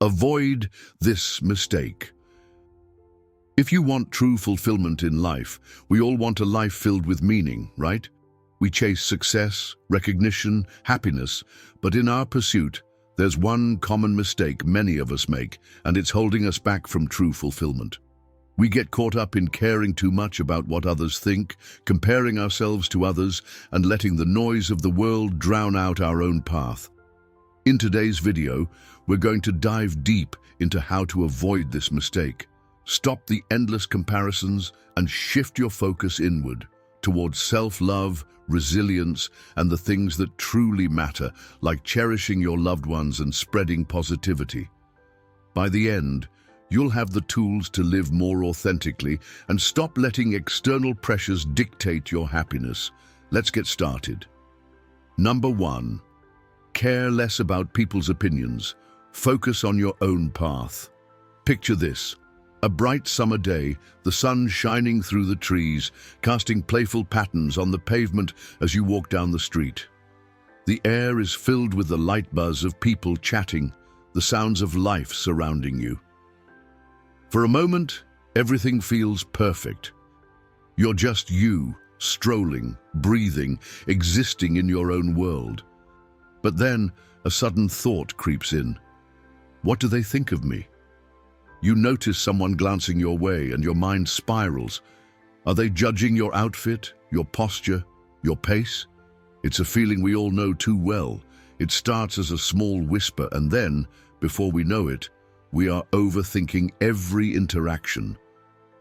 Avoid this mistake. If you want true fulfillment in life, we all want a life filled with meaning, right? We chase success, recognition, happiness, but in our pursuit, there's one common mistake many of us make, and it's holding us back from true fulfillment. We get caught up in caring too much about what others think, comparing ourselves to others, and letting the noise of the world drown out our own path. In today's video, we're going to dive deep into how to avoid this mistake. Stop the endless comparisons and shift your focus inward towards self-love, resilience, and the things that truly matter, like cherishing your loved ones and spreading positivity. By the end, you'll have the tools to live more authentically and stop letting external pressures dictate your happiness. Let's get started. Number 1. Care less about people's opinions. Focus on your own path. Picture this. A bright summer day, the sun shining through the trees, casting playful patterns on the pavement as you walk down the street. The air is filled with the light buzz of people chatting, the sounds of life surrounding you. For a moment, everything feels perfect. You're just you, strolling, breathing, existing in your own world. But then, a sudden thought creeps in. What do they think of me? You notice someone glancing your way and your mind spirals. Are they judging your outfit, your posture, your pace? It's a feeling we all know too well. It starts as a small whisper and then, before we know it, we are overthinking every interaction.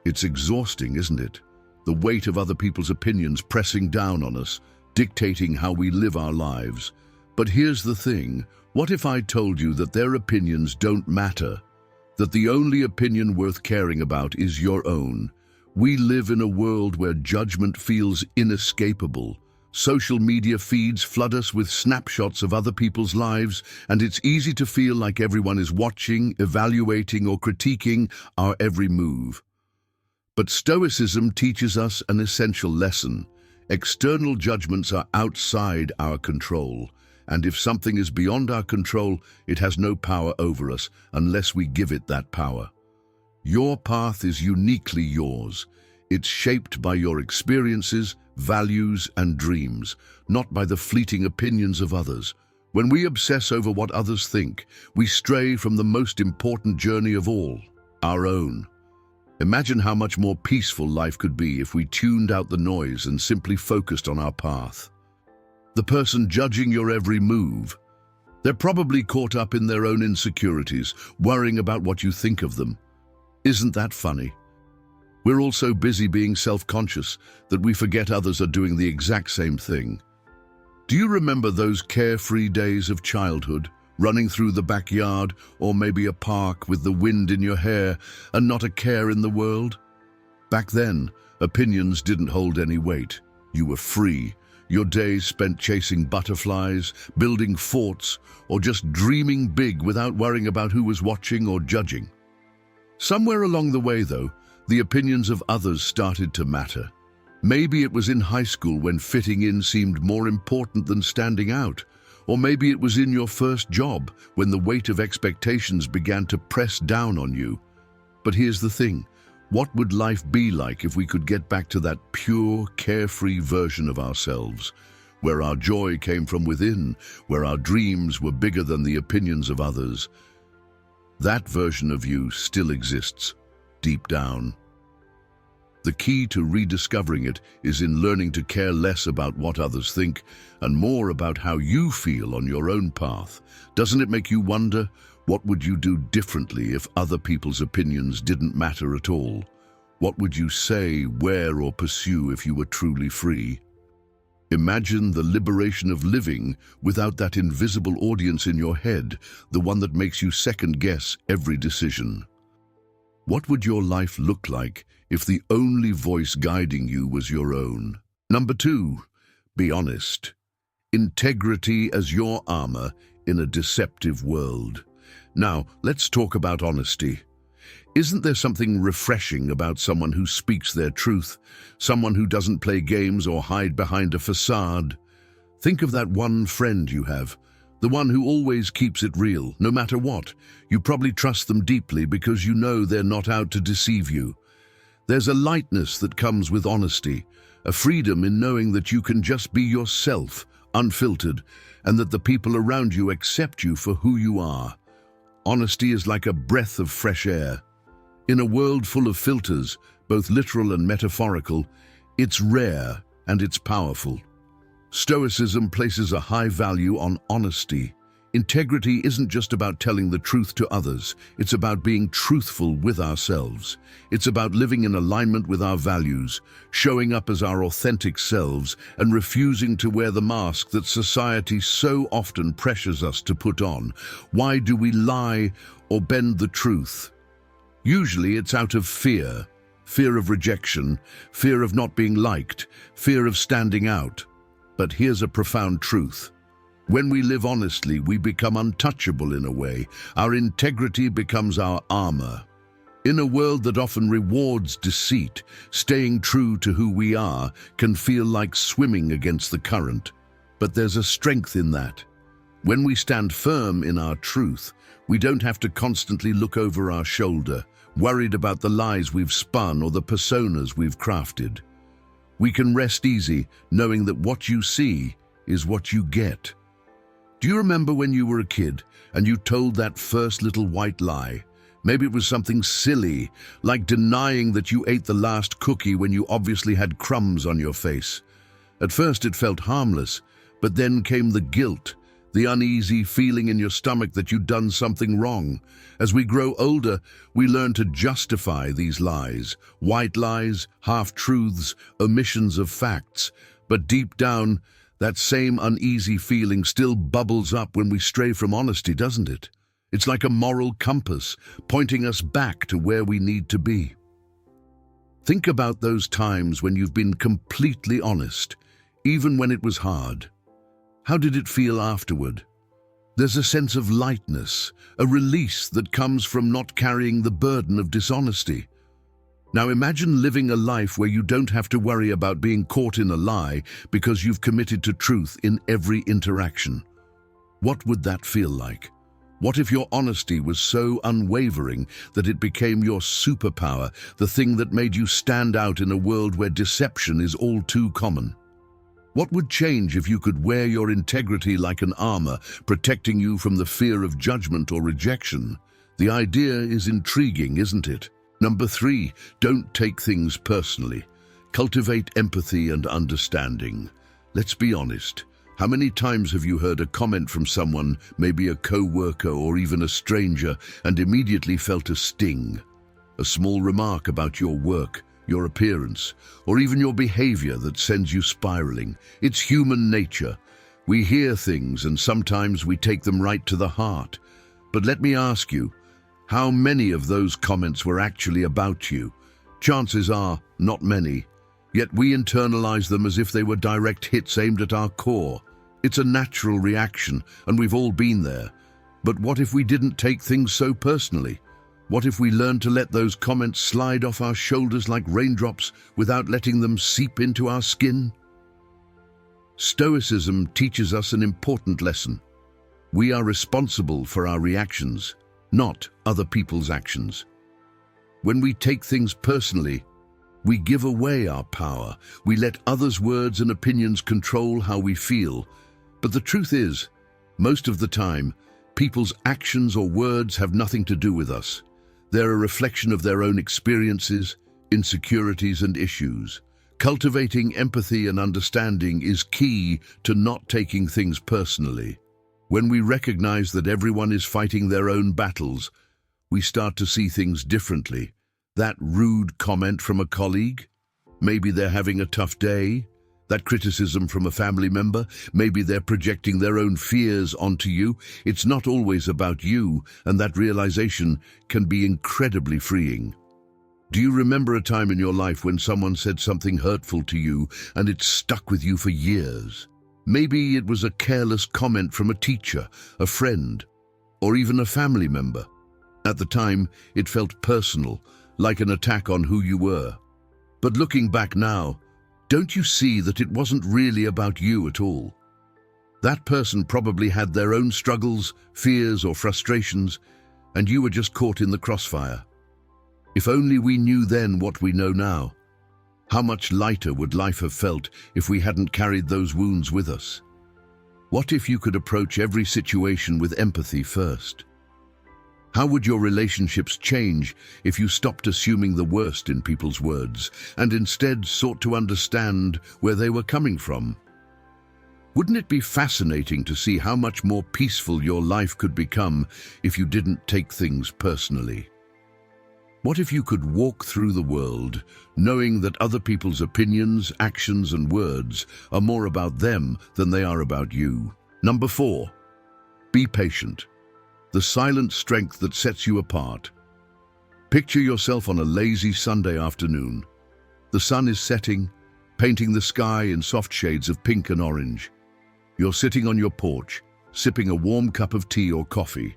It's exhausting, isn't it? The weight of other people's opinions pressing down on us, dictating how we live our lives. But here's the thing, what if I told you that their opinions don't matter? That the only opinion worth caring about is your own? We live in a world where judgment feels inescapable. Social media feeds flood us with snapshots of other people's lives, and it's easy to feel like everyone is watching, evaluating, or critiquing our every move. But Stoicism teaches us an essential lesson. External judgments are outside our control. And if something is beyond our control, it has no power over us unless we give it that power. Your path is uniquely yours. It's shaped by your experiences, values, and dreams, not by the fleeting opinions of others. When we obsess over what others think, we stray from the most important journey of all, our own. Imagine how much more peaceful life could be if we tuned out the noise and simply focused on our path. The person judging your every move, they're probably caught up in their own insecurities, worrying about what you think of them. Isn't that funny? We're all so busy being self-conscious that we forget others are doing the exact same thing. Do you remember those carefree days of childhood, running through the backyard or maybe a park with the wind in your hair and not a care in the world? Back then, opinions didn't hold any weight. You were free. Your days spent chasing butterflies, building forts, or just dreaming big without worrying about who was watching or judging. Somewhere along the way, though, the opinions of others started to matter. Maybe it was in high school when fitting in seemed more important than standing out. Or maybe it was in your first job when the weight of expectations began to press down on you. But here's the thing. What would life be like if we could get back to that pure, carefree version of ourselves, where our joy came from within, where our dreams were bigger than the opinions of others? That version of you still exists, deep down. The key to rediscovering it is in learning to care less about what others think and more about how you feel on your own path. Doesn't it make you wonder, what would you do differently if other people's opinions didn't matter at all? What would you say, wear, or pursue if you were truly free? Imagine the liberation of living without that invisible audience in your head, the one that makes you second-guess every decision. What would your life look like if the only voice guiding you was your own? Number 2, be honest. Integrity as your armor in a deceptive world. Now, let's talk about honesty. Isn't there something refreshing about someone who speaks their truth, someone who doesn't play games or hide behind a facade? Think of that one friend you have, The one who always keeps it real, no matter what. You probably trust them deeply because you know they're not out to deceive you. There's a lightness that comes with honesty, a freedom in knowing that you can just be yourself, unfiltered, and that the people around you accept you for who you are. Honesty is like a breath of fresh air. In a world full of filters, both literal and metaphorical, it's rare and it's powerful. Stoicism places a high value on honesty. Integrity isn't just about telling the truth to others, it's about being truthful with ourselves. It's about living in alignment with our values, showing up as our authentic selves, and refusing to wear the mask that society so often pressures us to put on. Why do we lie or bend the truth? Usually it's out of fear. Fear of rejection, fear of not being liked, fear of standing out. But here's a profound truth. When we live honestly, we become untouchable in a way. Our integrity becomes our armor. In a world that often rewards deceit, staying true to who we are can feel like swimming against the current. But there's a strength in that. When we stand firm in our truth, we don't have to constantly look over our shoulder, worried about the lies we've spun or the personas we've crafted. We can rest easy, knowing that what you see is what you get. Do you remember when you were a kid and you told that first little white lie? Maybe it was something silly, like denying that you ate the last cookie when you obviously had crumbs on your face. At first it felt harmless, but then came the guilt, the uneasy feeling in your stomach that you'd done something wrong. As we grow older, we learn to justify these lies, white lies, half-truths, omissions of facts. But deep down, that same uneasy feeling still bubbles up when we stray from honesty, doesn't it? It's like a moral compass, pointing us back to where we need to be. Think about those times when you've been completely honest, even when it was hard. How did it feel afterward? There's a sense of lightness, a release that comes from not carrying the burden of dishonesty. Now imagine living a life where you don't have to worry about being caught in a lie because you've committed to truth in every interaction. What would that feel like? What if your honesty was so unwavering that it became your superpower, the thing that made you stand out in a world where deception is all too common? What would change if you could wear your integrity like an armor, protecting you from the fear of judgment or rejection? The idea is intriguing, isn't it? Number 3, don't take things personally. Cultivate empathy and understanding. Let's be honest. How many times have you heard a comment from someone, maybe a co-worker or even a stranger, and immediately felt a sting? A small remark about your work, your appearance, or even your behavior that sends you spiraling. It's human nature. We hear things and sometimes we take them right to the heart. But let me ask you, how many of those comments were actually about you? Chances are, not many. Yet we internalize them as if they were direct hits aimed at our core. It's a natural reaction, and we've all been there. But what if we didn't take things so personally? What if we learned to let those comments slide off our shoulders like raindrops without letting them seep into our skin? Stoicism teaches us an important lesson. We are responsible for our reactions, not other people's actions. When we take things personally, we give away our power. We let others' words and opinions control how we feel. But the truth is, most of the time, people's actions or words have nothing to do with us. They're a reflection of their own experiences, insecurities, and issues. Cultivating empathy and understanding is key to not taking things personally. When we recognize that everyone is fighting their own battles, we start to see things differently. That rude comment from a colleague, maybe they're having a tough day. That criticism from a family member, maybe they're projecting their own fears onto you. It's not always about you, and that realization can be incredibly freeing. Do you remember a time in your life when someone said something hurtful to you and it stuck with you for years? Maybe it was a careless comment from a teacher, a friend, or even a family member. At the time, it felt personal, like an attack on who you were. But looking back now, don't you see that it wasn't really about you at all? That person probably had their own struggles, fears, or frustrations, and you were just caught in the crossfire. If only we knew then what we know now. How much lighter would life have felt if we hadn't carried those wounds with us? What if you could approach every situation with empathy first? How would your relationships change if you stopped assuming the worst in people's words and instead sought to understand where they were coming from? Wouldn't it be fascinating to see how much more peaceful your life could become if you didn't take things personally? What if you could walk through the world knowing that other people's opinions, actions, and words are more about them than they are about you? Number 4, be patient. The silent strength that sets you apart. Picture yourself on a lazy Sunday afternoon. The sun is setting, painting the sky in soft shades of pink and orange. You're sitting on your porch, sipping a warm cup of tea or coffee.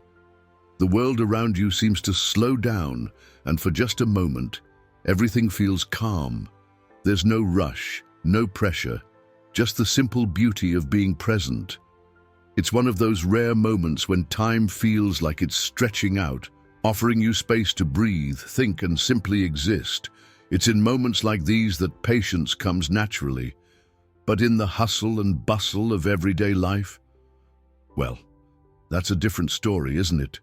The world around you seems to slow down, and for just a moment, everything feels calm. There's no rush, no pressure, just the simple beauty of being present. It's one of those rare moments when time feels like it's stretching out, offering you space to breathe, think, and simply exist. It's in moments like these that patience comes naturally. But in the hustle and bustle of everyday life, well, that's a different story, isn't it?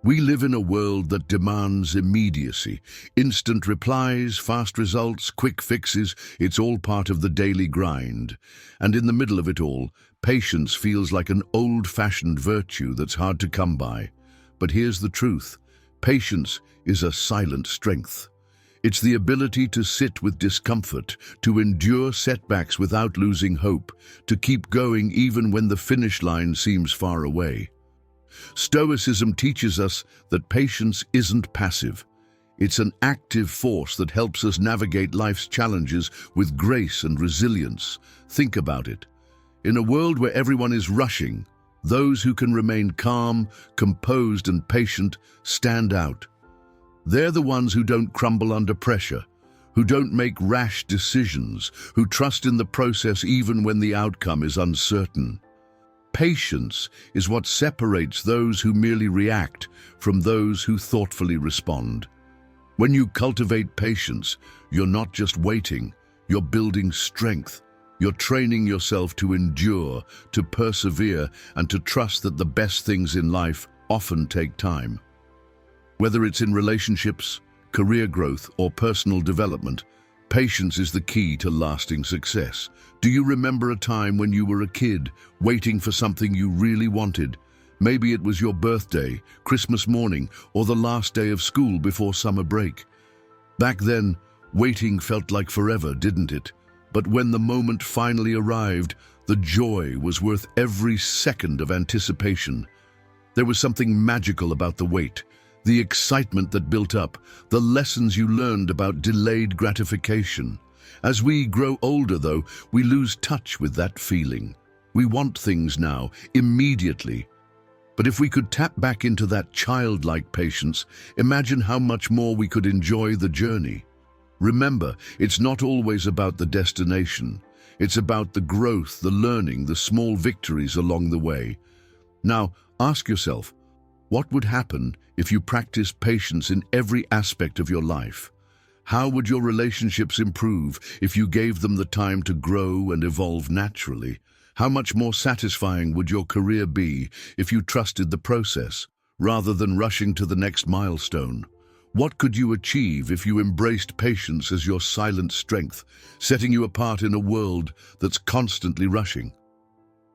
We live in a world that demands immediacy, instant replies, fast results, quick fixes. It's all part of the daily grind. And in the middle of it all, patience feels like an old-fashioned virtue that's hard to come by. But here's the truth. Patience is a silent strength. It's the ability to sit with discomfort, to endure setbacks without losing hope, to keep going even when the finish line seems far away. Stoicism teaches us that patience isn't passive. It's an active force that helps us navigate life's challenges with grace and resilience. Think about it. In a world where everyone is rushing, those who can remain calm, composed, and patient stand out. They're the ones who don't crumble under pressure, who don't make rash decisions, who trust in the process even when the outcome is uncertain. Patience is what separates those who merely react from those who thoughtfully respond. When you cultivate patience, you're not just waiting, you're building strength. You're training yourself to endure, to persevere, and to trust that the best things in life often take time. Whether it's in relationships, career growth, or personal development, patience is the key to lasting success. Do you remember a time when you were a kid, waiting for something you really wanted? Maybe it was your birthday, Christmas morning, or the last day of school before summer break. Back then, waiting felt like forever, didn't it? But when the moment finally arrived, the joy was worth every second of anticipation. There was something magical about the wait, the excitement that built up, the lessons you learned about delayed gratification. As we grow older, though, we lose touch with that feeling. We want things now, immediately. But if we could tap back into that childlike patience, imagine how much more we could enjoy the journey. Remember, it's not always about the destination. It's about the growth, the learning, the small victories along the way. Now, ask yourself, what would happen if you practiced patience in every aspect of your life? How would your relationships improve if you gave them the time to grow and evolve naturally? How much more satisfying would your career be if you trusted the process, rather than rushing to the next milestone? What could you achieve if you embraced patience as your silent strength, setting you apart in a world that's constantly rushing?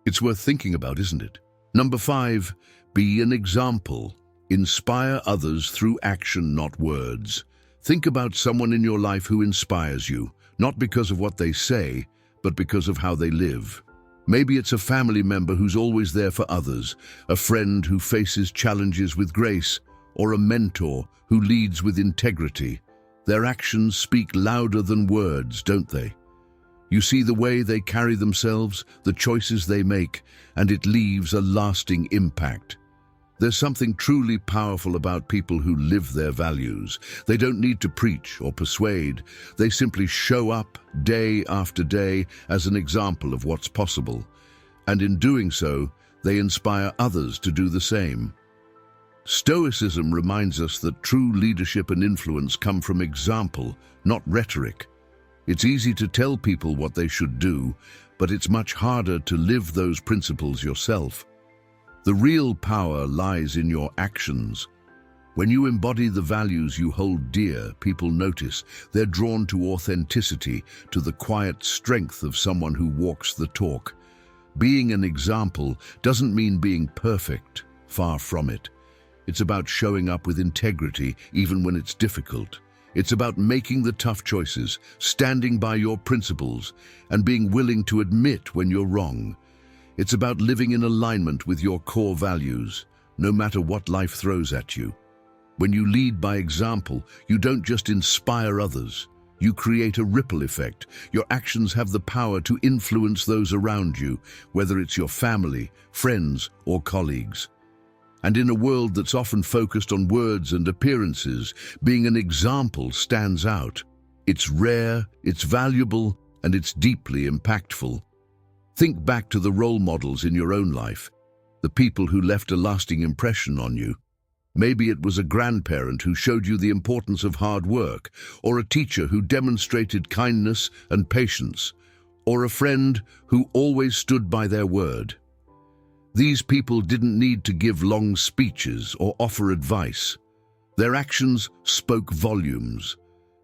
It's worth thinking about, isn't it? Number 5, be an example. Inspire others through action, not words. Think about someone in your life who inspires you, not because of what they say, but because of how they live. Maybe it's a family member who's always there for others, a friend who faces challenges with grace, or a mentor who leads with integrity. Their actions speak louder than words, don't they? You see the way they carry themselves, the choices they make, and it leaves a lasting impact. There's something truly powerful about people who live their values. They don't need to preach or persuade. They simply show up day after day as an example of what's possible. and in doing so, they inspire others to do the same. Stoicism reminds us that true leadership and influence come from example, not rhetoric. It's easy to tell people what they should do, but it's much harder to live those principles yourself. The real power lies in your actions. When you embody the values you hold dear, people notice. They're drawn to authenticity, to the quiet strength of someone who walks the talk. Being an example doesn't mean being perfect, far from it. It's about showing up with integrity, even when it's difficult. It's about making the tough choices, standing by your principles, and being willing to admit when you're wrong. It's about living in alignment with your core values, no matter what life throws at you. When you lead by example, you don't just inspire others. You create a ripple effect. Your actions have the power to influence those around you, whether it's your family, friends, or colleagues. And in a world that's often focused on words and appearances, being an example stands out. It's rare, it's valuable, and it's deeply impactful. Think back to the role models in your own life, the people who left a lasting impression on you. Maybe it was a grandparent who showed you the importance of hard work, or a teacher who demonstrated kindness and patience, or a friend who always stood by their word. These people didn't need to give long speeches or offer advice. Their actions spoke volumes.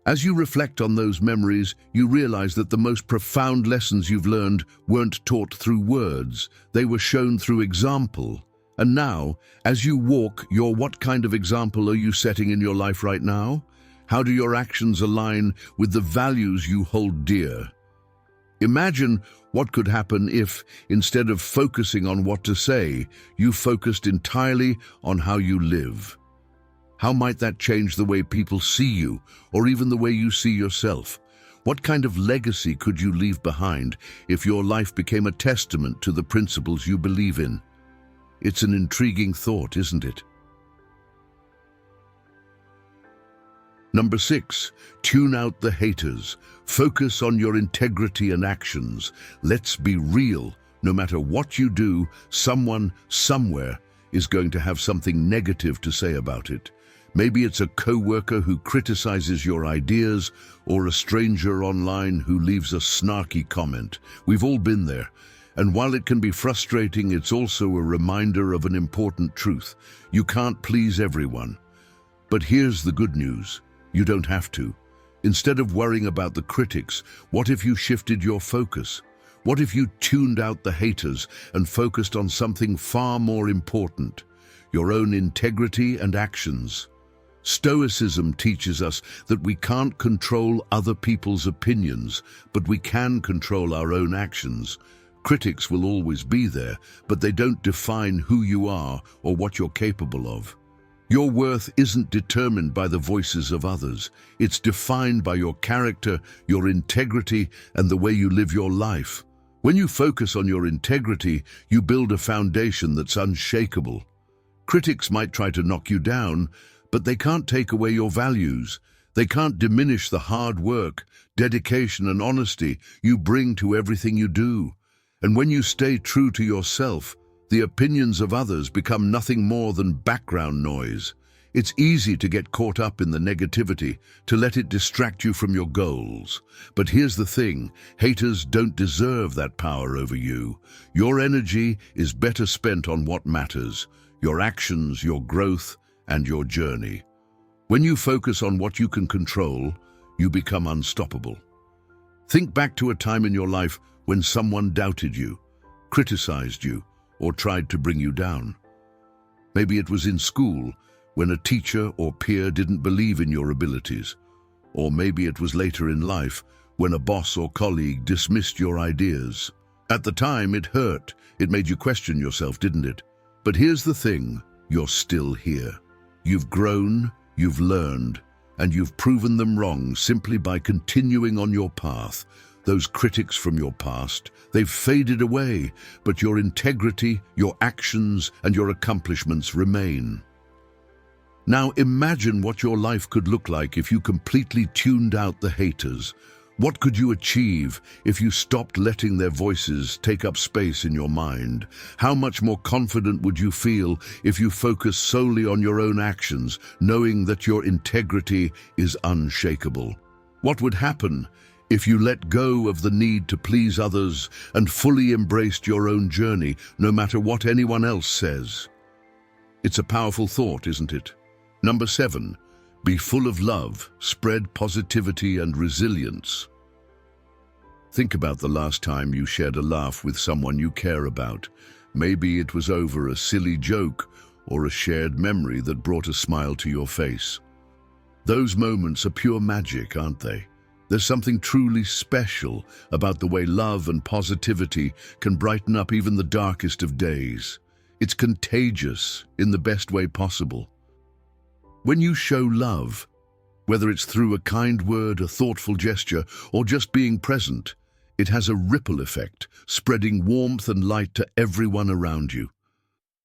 As you reflect on those memories, you realize that the most profound lessons you've learned weren't taught through words, they were shown through example. And now, as you walk, what kind of example are you setting in your life right now? How do your actions align with the values you hold dear? Imagine what could happen if, instead of focusing on what to say, you focused entirely on how you live. How might that change the way people see you, or even the way you see yourself? What kind of legacy could you leave behind if your life became a testament to the principles you believe in? It's an intriguing thought, isn't it? Number 6, tune out the haters. Focus on your integrity and actions. Let's be real. No matter what you do, someone, somewhere, is going to have something negative to say about it. Maybe it's a coworker who criticizes your ideas, or a stranger online who leaves a snarky comment. We've all been there. And while it can be frustrating, it's also a reminder of an important truth. You can't please everyone. But here's the good news. You don't have to. Instead of worrying about the critics, what if you shifted your focus? What if you tuned out the haters and focused on something far more important? Your own integrity and actions. Stoicism teaches us that we can't control other people's opinions, but we can control our own actions. Critics will always be there, but they don't define who you are or what you're capable of. Your worth isn't determined by the voices of others. It's defined by your character, your integrity, and the way you live your life. When you focus on your integrity, you build a foundation that's unshakable. Critics might try to knock you down, but they can't take away your values. They can't diminish the hard work, dedication, and honesty you bring to everything you do. And when you stay true to yourself, the opinions of others become nothing more than background noise. It's easy to get caught up in the negativity, to let it distract you from your goals. But here's the thing, haters don't deserve that power over you. Your energy is better spent on what matters, your actions, your growth, and your journey. When you focus on what you can control, you become unstoppable. Think back to a time in your life when someone doubted you, criticized you, or tried to bring you down. Maybe it was in school, when a teacher or peer didn't believe in your abilities. Or maybe it was later in life, when a boss or colleague dismissed your ideas. At the time, it hurt. It made you question yourself, didn't it? But here's the thing, you're still here. You've grown, you've learned, and you've proven them wrong simply by continuing on your path. Those critics from your past, they've faded away, but your integrity, your actions, and your accomplishments remain. Now imagine what your life could look like if you completely tuned out the haters. What could you achieve if you stopped letting their voices take up space in your mind? How much more confident would you feel if you focus solely on your own actions, knowing that your integrity is unshakable? What would happen if you let go of the need to please others and fully embraced your own journey, no matter what anyone else says? It's a powerful thought, isn't it? Number 7, be full of love, spread positivity and resilience. Think about the last time you shared a laugh with someone you care about. Maybe it was over a silly joke or a shared memory that brought a smile to your face. Those moments are pure magic, aren't they? There's something truly special about the way love and positivity can brighten up even the darkest of days. It's contagious in the best way possible. When you show love, whether it's through a kind word, a thoughtful gesture, or just being present, it has a ripple effect, spreading warmth and light to everyone around you.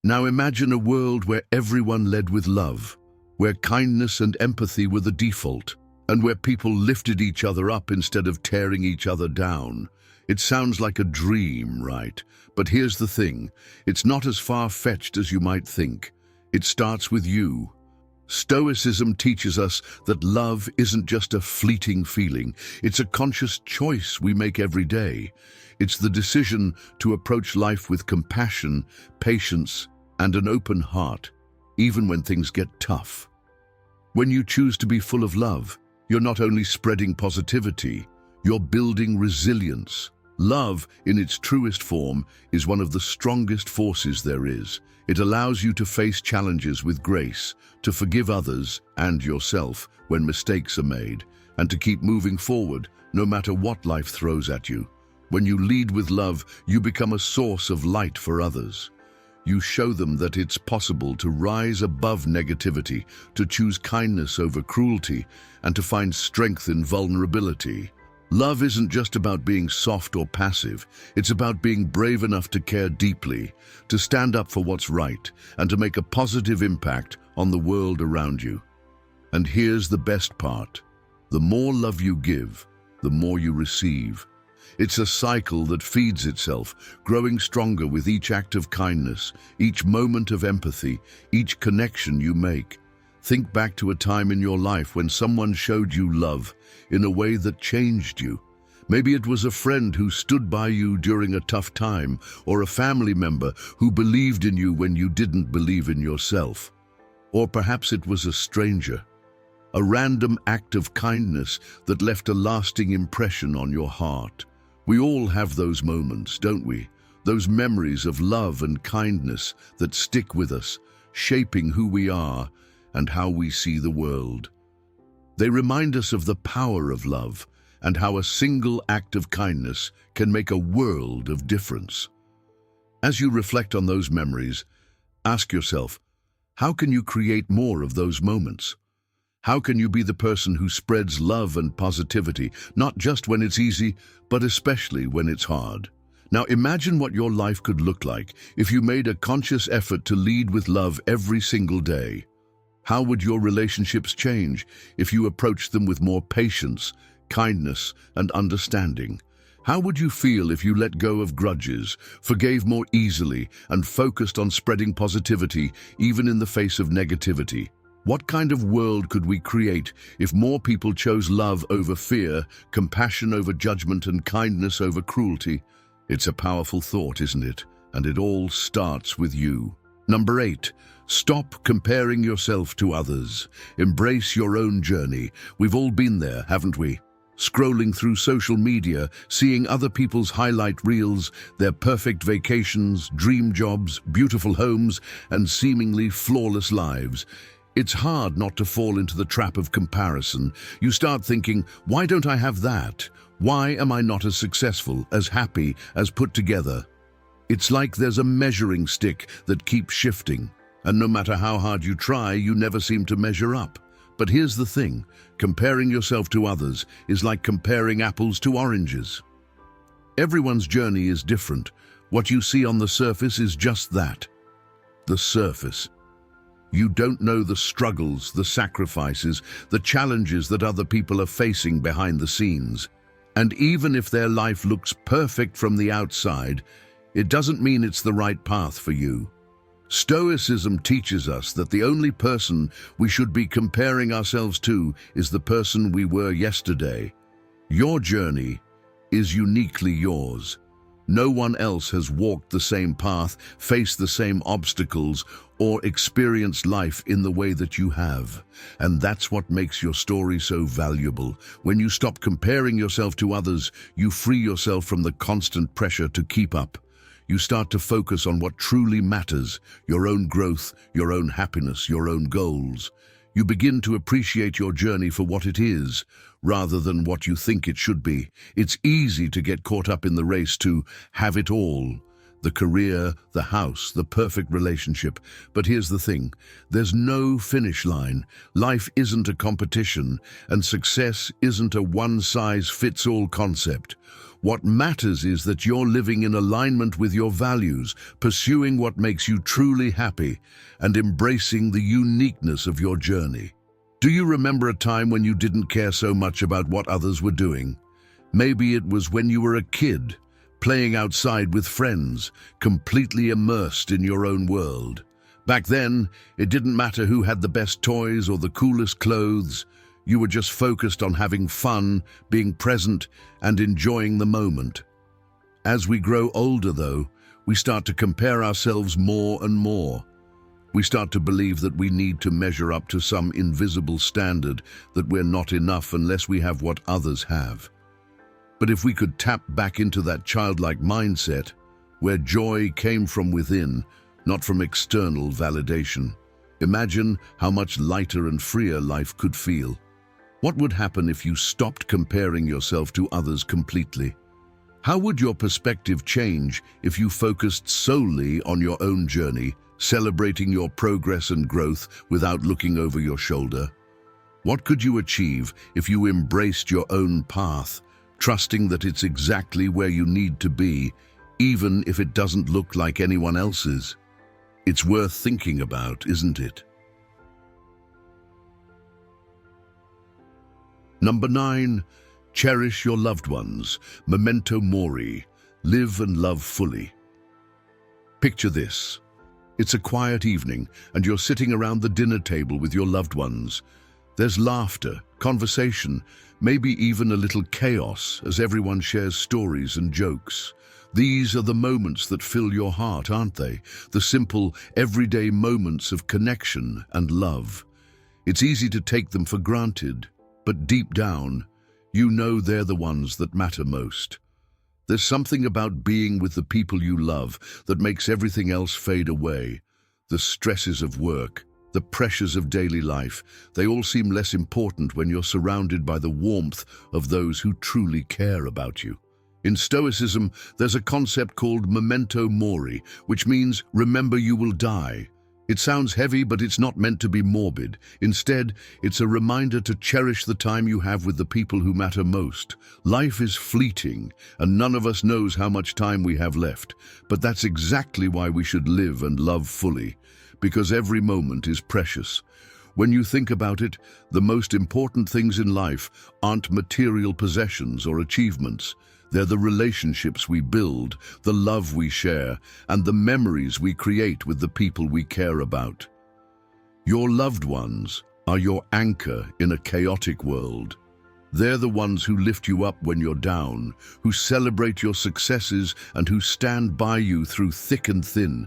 Now imagine a world where everyone led with love, where kindness and empathy were the default, and where people lifted each other up instead of tearing each other down. It sounds like a dream, right? But here's the thing, it's not as far-fetched as you might think. It starts with you. Stoicism teaches us that love isn't just a fleeting feeling, it's a conscious choice we make every day. It's the decision to approach life with compassion, patience, and an open heart, even when things get tough. When you choose to be full of love, you're not only spreading positivity, you're building resilience. Love, in its truest form, is one of the strongest forces there is. It allows you to face challenges with grace, to forgive others and yourself when mistakes are made, and to keep moving forward no matter what life throws at you. When you lead with love, you become a source of light for others. You show them that it's possible to rise above negativity, to choose kindness over cruelty, and to find strength in vulnerability. Love isn't just about being soft or passive, it's about being brave enough to care deeply, to stand up for what's right, and to make a positive impact on the world around you. And here's the best part. The more love you give, the more you receive. It's a cycle that feeds itself, growing stronger with each act of kindness, each moment of empathy, each connection you make. Think back to a time in your life when someone showed you love in a way that changed you. Maybe it was a friend who stood by you during a tough time, or a family member who believed in you when you didn't believe in yourself. Or perhaps it was a stranger, a random act of kindness that left a lasting impression on your heart. We all have those moments, don't we? Those memories of love and kindness that stick with us, shaping who we are and how we see the world. They remind us of the power of love and how a single act of kindness can make a world of difference. As you reflect on those memories, ask yourself, how can you create more of those moments? How can you be the person who spreads love and positivity, not just when it's easy, but especially when it's hard? Now imagine what your life could look like if you made a conscious effort to lead with love every single day. How would your relationships change if you approached them with more patience, kindness, and understanding? How would you feel if you let go of grudges, forgave more easily, and focused on spreading positivity even in the face of negativity? What kind of world could we create if more people chose love over fear, compassion over judgment, and kindness over cruelty? It's a powerful thought, isn't it? And it all starts with you. Number 8, stop comparing yourself to others. Embrace your own journey. We've all been there, haven't we? Scrolling through social media, seeing other people's highlight reels, their perfect vacations, dream jobs, beautiful homes, and seemingly flawless lives. It's hard not to fall into the trap of comparison. You start thinking, why don't I have that? Why am I not as successful, as happy, as put together? It's like there's a measuring stick that keeps shifting, and no matter how hard you try, you never seem to measure up. But here's the thing, comparing yourself to others is like comparing apples to oranges. Everyone's journey is different. What you see on the surface is just that, the surface. You don't know the struggles, the sacrifices, the challenges that other people are facing behind the scenes. And even if their life looks perfect from the outside, it doesn't mean it's the right path for you. Stoicism teaches us that the only person we should be comparing ourselves to is the person we were yesterday. Your journey is uniquely yours. No one else has walked the same path, faced the same obstacles, or experienced life in the way that you have. And that's what makes your story so valuable. When you stop comparing yourself to others, you free yourself from the constant pressure to keep up. You start to focus on what truly matters, your own growth, your own happiness, your own goals. You begin to appreciate your journey for what it is, rather than what you think it should be. It's easy to get caught up in the race to have it all. The career, the house, the perfect relationship. But here's the thing, there's no finish line. Life isn't a competition, and success isn't a one-size-fits-all concept. What matters is that you're living in alignment with your values, pursuing what makes you truly happy, and embracing the uniqueness of your journey. Do you remember a time when you didn't care so much about what others were doing? Maybe it was when you were a kid, playing outside with friends, completely immersed in your own world. Back then, it didn't matter who had the best toys or the coolest clothes. You were just focused on having fun, being present, and enjoying the moment. As we grow older, though, we start to compare ourselves more and more. We start to believe that we need to measure up to some invisible standard, that we're not enough unless we have what others have. But if we could tap back into that childlike mindset, where joy came from within, not from external validation, imagine how much lighter and freer life could feel. What would happen if you stopped comparing yourself to others completely? How would your perspective change if you focused solely on your own journey, celebrating your progress and growth without looking over your shoulder? What could you achieve if you embraced your own path, trusting that it's exactly where you need to be, even if it doesn't look like anyone else's? It's worth thinking about, isn't it? Number 9, cherish your loved ones. Memento mori. Live and love fully. Picture this. It's a quiet evening, and you're sitting around the dinner table with your loved ones. There's laughter, conversation, maybe even a little chaos as everyone shares stories and jokes. These are the moments that fill your heart, aren't they? The simple, everyday moments of connection and love. It's easy to take them for granted, but deep down, you know they're the ones that matter most. There's something about being with the people you love that makes everything else fade away. The stresses of work, the pressures of daily life, they all seem less important when you're surrounded by the warmth of those who truly care about you. In Stoicism, there's a concept called memento mori, which means remember you will die. It sounds heavy, but it's not meant to be morbid. Instead, it's a reminder to cherish the time you have with the people who matter most. Life is fleeting, and none of us knows how much time we have left. But that's exactly why we should live and love fully, because every moment is precious. When you think about it, the most important things in life aren't material possessions or achievements. They're the relationships we build, the love we share, and the memories we create with the people we care about. Your loved ones are your anchor in a chaotic world. They're the ones who lift you up when you're down, who celebrate your successes, and who stand by you through thick and thin.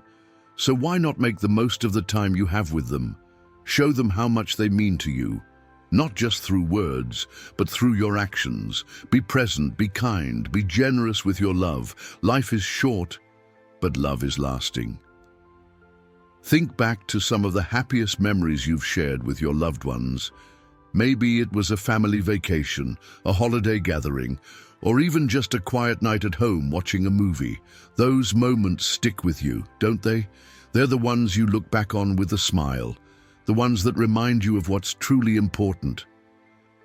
So why not make the most of the time you have with them? Show them how much they mean to you. Not just through words, but through your actions. Be present, be kind, be generous with your love. Life is short, but love is lasting. Think back to some of the happiest memories you've shared with your loved ones. Maybe it was a family vacation, a holiday gathering, or even just a quiet night at home watching a movie. Those moments stick with you, don't they? They're the ones you look back on with a smile. The ones that remind you of what's truly important.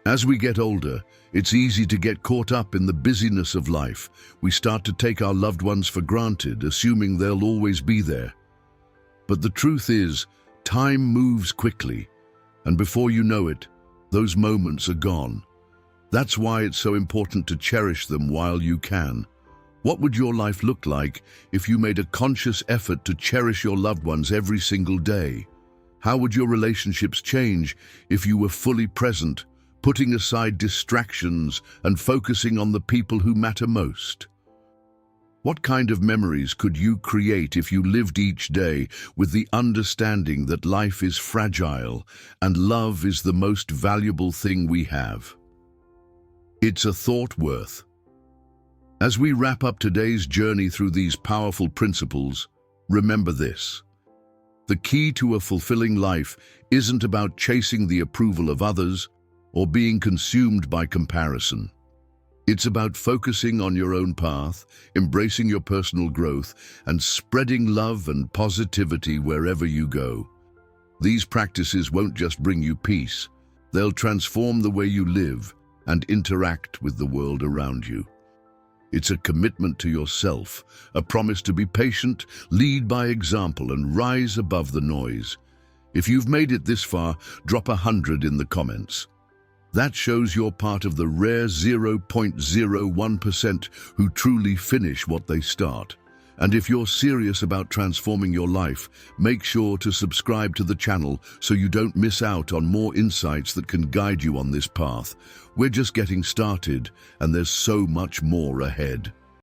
As we get older, it's easy to get caught up in the busyness of life. We start to take our loved ones for granted, assuming they'll always be there. But the truth is, time moves quickly, and before you know it, those moments are gone. That's why it's so important to cherish them while you can. What would your life look like if you made a conscious effort to cherish your loved ones every single day? How would your relationships change if you were fully present, putting aside distractions and focusing on the people who matter most? What kind of memories could you create if you lived each day with the understanding that life is fragile and love is the most valuable thing we have? It's a thought worth. As we wrap up today's journey through these powerful principles, remember this. The key to a fulfilling life isn't about chasing the approval of others or being consumed by comparison. It's about focusing on your own path, embracing your personal growth, and spreading love and positivity wherever you go. These practices won't just bring you peace, they'll transform the way you live and interact with the world around you. It's a commitment to yourself, a promise to be patient, lead by example, and rise above the noise. If you've made it this far, drop 100 in the comments. That shows you're part of the rare 0.01% who truly finish what they start. And if you're serious about transforming your life, make sure to subscribe to the channel so you don't miss out on more insights that can guide you on this path. We're just getting started, and there's so much more ahead.